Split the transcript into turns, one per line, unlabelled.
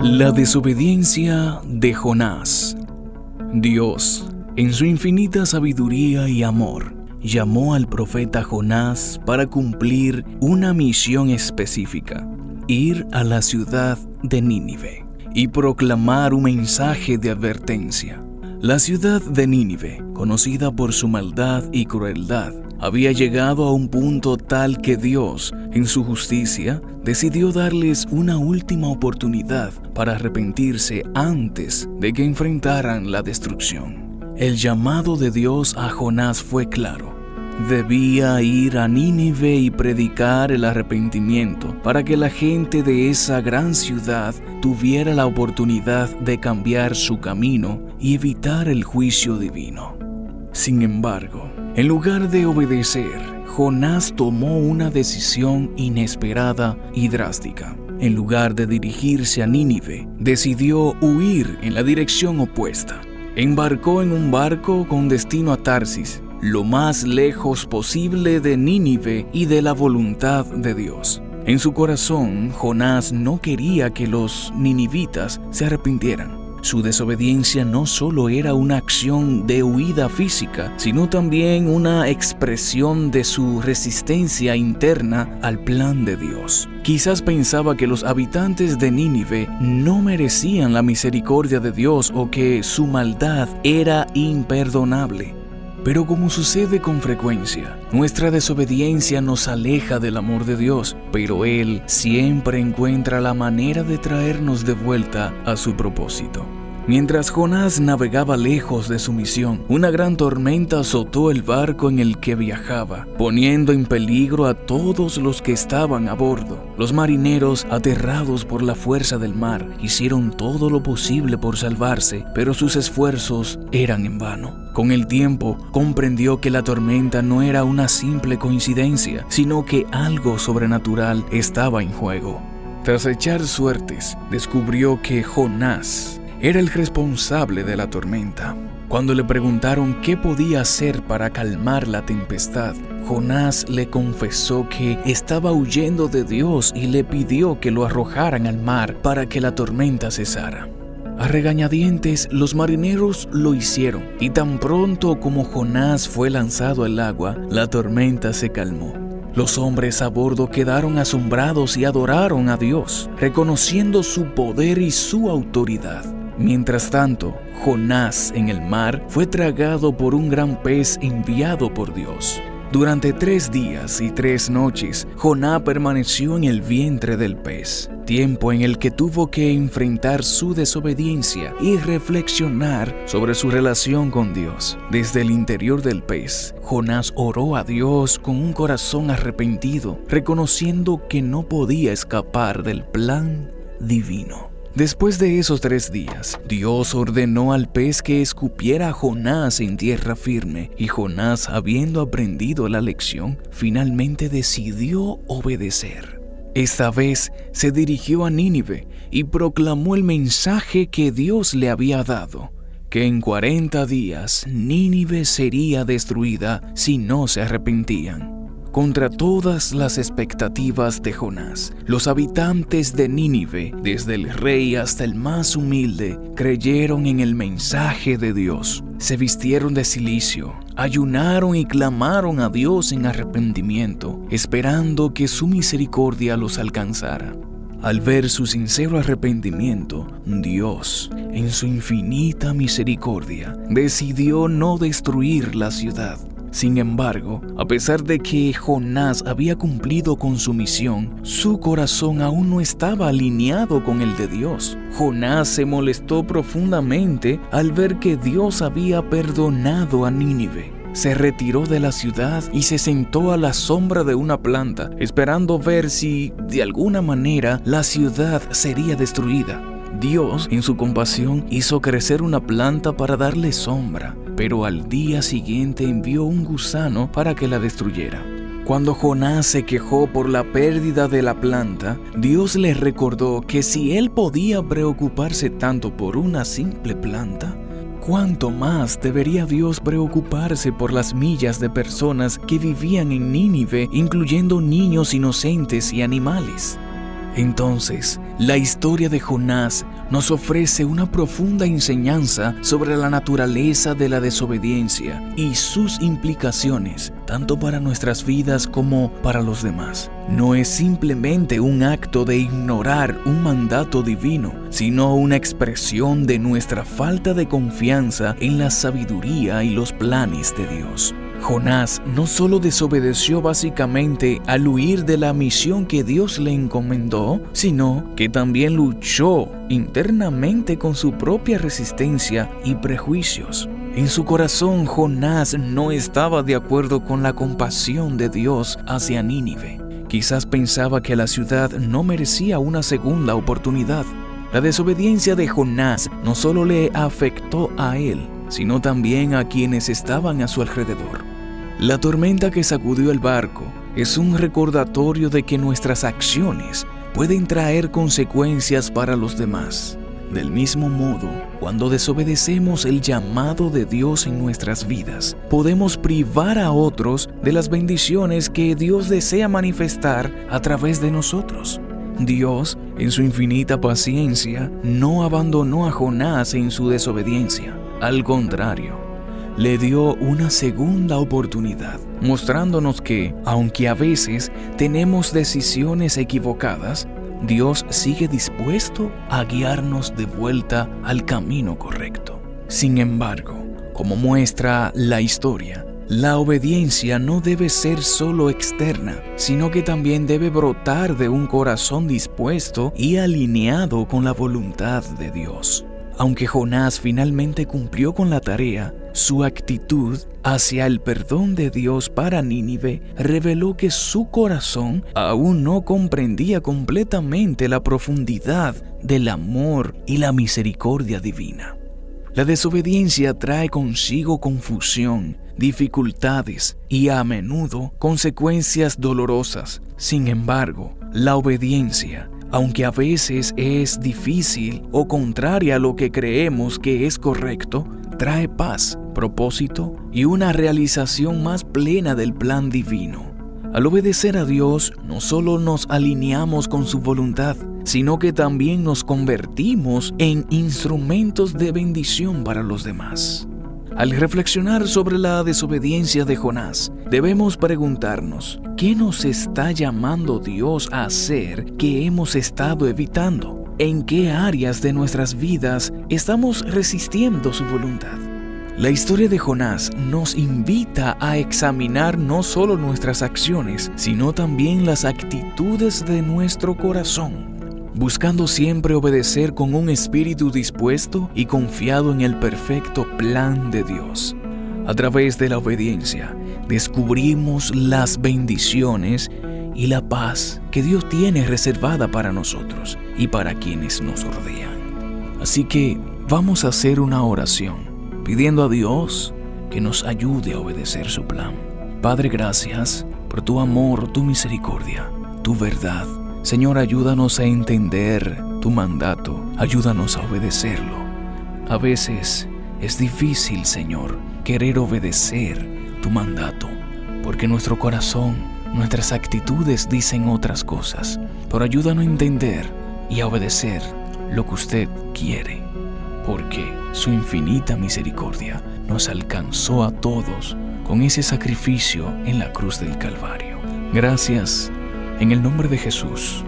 La desobediencia de Jonás. Dios, en su infinita sabiduría y amor, llamó al profeta Jonás para cumplir una misión específica: ir a la ciudad de Nínive y proclamar un mensaje de advertencia. La ciudad de Nínive, conocida por su maldad y crueldad, había llegado a un punto tal que Dios, en su justicia, decidió darles una última oportunidad para arrepentirse antes de que enfrentaran la destrucción. El llamado de Dios a Jonás fue claro. Debía ir a Nínive y predicar el arrepentimiento para que la gente de esa gran ciudad tuviera la oportunidad de cambiar su camino y evitar el juicio divino. Sin embargo, en lugar de obedecer, Jonás tomó una decisión inesperada y drástica. En lugar de dirigirse a Nínive, decidió huir en la dirección opuesta. Embarcó en un barco con destino a Tarsis, lo más lejos posible de Nínive y de la voluntad de Dios. En su corazón, Jonás no quería que los ninivitas se arrepintieran. Su desobediencia no solo era una acción de huida física, sino también una expresión de su resistencia interna al plan de Dios. Quizás pensaba que los habitantes de Nínive no merecían la misericordia de Dios o que su maldad era imperdonable. Pero como sucede con frecuencia, nuestra desobediencia nos aleja del amor de Dios, pero Él siempre encuentra la manera de traernos de vuelta a su propósito. Mientras Jonás navegaba lejos de su misión, una gran tormenta azotó el barco en el que viajaba, poniendo en peligro a todos los que estaban a bordo. Los marineros, aterrados por la fuerza del mar, hicieron todo lo posible por salvarse, pero sus esfuerzos eran en vano. Con el tiempo, comprendió que la tormenta no era una simple coincidencia, sino que algo sobrenatural estaba en juego. Tras echar suertes, descubrió que Jonás era el responsable de la tormenta. Cuando le preguntaron qué podía hacer para calmar la tempestad, Jonás le confesó que estaba huyendo de Dios y le pidió que lo arrojaran al mar para que la tormenta cesara. A regañadientes, los marineros lo hicieron, y tan pronto como Jonás fue lanzado al agua, la tormenta se calmó. Los hombres a bordo quedaron asombrados y adoraron a Dios, reconociendo su poder y su autoridad. Mientras tanto, Jonás en el mar fue tragado por un gran pez enviado por Dios. Durante 3 días y 3 noches, Jonás permaneció en el vientre del pez, tiempo en el que tuvo que enfrentar su desobediencia y reflexionar sobre su relación con Dios. Desde el interior del pez, Jonás oró a Dios con un corazón arrepentido, reconociendo que no podía escapar del plan divino. Después de esos 3 días, Dios ordenó al pez que escupiera a Jonás en tierra firme, y Jonás, habiendo aprendido la lección, finalmente decidió obedecer. Esta vez se dirigió a Nínive y proclamó el mensaje que Dios le había dado, que en 40 días Nínive sería destruida si no se arrepentían. Contra todas las expectativas de Jonás, los habitantes de Nínive, desde el rey hasta el más humilde, creyeron en el mensaje de Dios. Se vistieron de cilicio, ayunaron y clamaron a Dios en arrepentimiento, esperando que su misericordia los alcanzara. Al ver su sincero arrepentimiento, Dios, en su infinita misericordia, decidió no destruir la ciudad. Sin embargo, a pesar de que Jonás había cumplido con su misión, su corazón aún no estaba alineado con el de Dios. Jonás se molestó profundamente al ver que Dios había perdonado a Nínive. Se retiró de la ciudad y se sentó a la sombra de una planta, esperando ver si, de alguna manera, la ciudad sería destruida. Dios, en su compasión, hizo crecer una planta para darle sombra, pero al día siguiente envió un gusano para que la destruyera. Cuando Jonás se quejó por la pérdida de la planta, Dios le recordó que si él podía preocuparse tanto por una simple planta, ¿cuánto más debería Dios preocuparse por las millas de personas que vivían en Nínive, incluyendo niños inocentes y animales? Entonces, la historia de Jonás nos ofrece una profunda enseñanza sobre la naturaleza de la desobediencia y sus implicaciones, tanto para nuestras vidas como para los demás. No es simplemente un acto de ignorar un mandato divino, sino una expresión de nuestra falta de confianza en la sabiduría y los planes de Dios. Jonás no solo desobedeció básicamente al huir de la misión que Dios le encomendó, sino que también luchó internamente con su propia resistencia y prejuicios. En su corazón, Jonás no estaba de acuerdo con la compasión de Dios hacia Nínive. Quizás pensaba que la ciudad no merecía una segunda oportunidad. La desobediencia de Jonás no solo le afectó a él, sino también a quienes estaban a su alrededor. La tormenta que sacudió el barco es un recordatorio de que nuestras acciones pueden traer consecuencias para los demás. Del mismo modo, cuando desobedecemos el llamado de Dios en nuestras vidas, podemos privar a otros de las bendiciones que Dios desea manifestar a través de nosotros. Dios, en su infinita paciencia, no abandonó a Jonás en su desobediencia. Al contrario, le dio una segunda oportunidad, mostrándonos que, aunque a veces tenemos decisiones equivocadas, Dios sigue dispuesto a guiarnos de vuelta al camino correcto. Sin embargo, como muestra la historia, la obediencia no debe ser solo externa, sino que también debe brotar de un corazón dispuesto y alineado con la voluntad de Dios. Aunque Jonás finalmente cumplió con la tarea, su actitud hacia el perdón de Dios para Nínive reveló que su corazón aún no comprendía completamente la profundidad del amor y la misericordia divina. La desobediencia trae consigo confusión, dificultades y a menudo consecuencias dolorosas. Sin embargo, la obediencia, aunque a veces es difícil o contraria a lo que creemos que es correcto, trae paz, propósito y una realización más plena del plan divino. Al obedecer a Dios, no solo nos alineamos con su voluntad, sino que también nos convertimos en instrumentos de bendición para los demás. Al reflexionar sobre la desobediencia de Jonás, debemos preguntarnos, ¿qué nos está llamando Dios a hacer que hemos estado evitando? ¿En qué áreas de nuestras vidas estamos resistiendo su voluntad? La historia de Jonás nos invita a examinar no solo nuestras acciones, sino también las actitudes de nuestro corazón, buscando siempre obedecer con un espíritu dispuesto y confiado en el perfecto plan de Dios. A través de la obediencia, descubrimos las bendiciones y la paz que Dios tiene reservada para nosotros y para quienes nos rodean. Así que vamos a hacer una oración, pidiendo a Dios que nos ayude a obedecer su plan. Padre, gracias por tu amor, tu misericordia, tu verdad. Señor, ayúdanos a entender tu mandato, ayúdanos a obedecerlo. A veces es difícil, Señor, querer obedecer tu mandato, porque nuestro corazón, nuestras actitudes dicen otras cosas. Pero ayúdanos a entender y a obedecer lo que usted quiere, porque su infinita misericordia nos alcanzó a todos con ese sacrificio en la cruz del Calvario. Gracias. En el nombre de Jesús.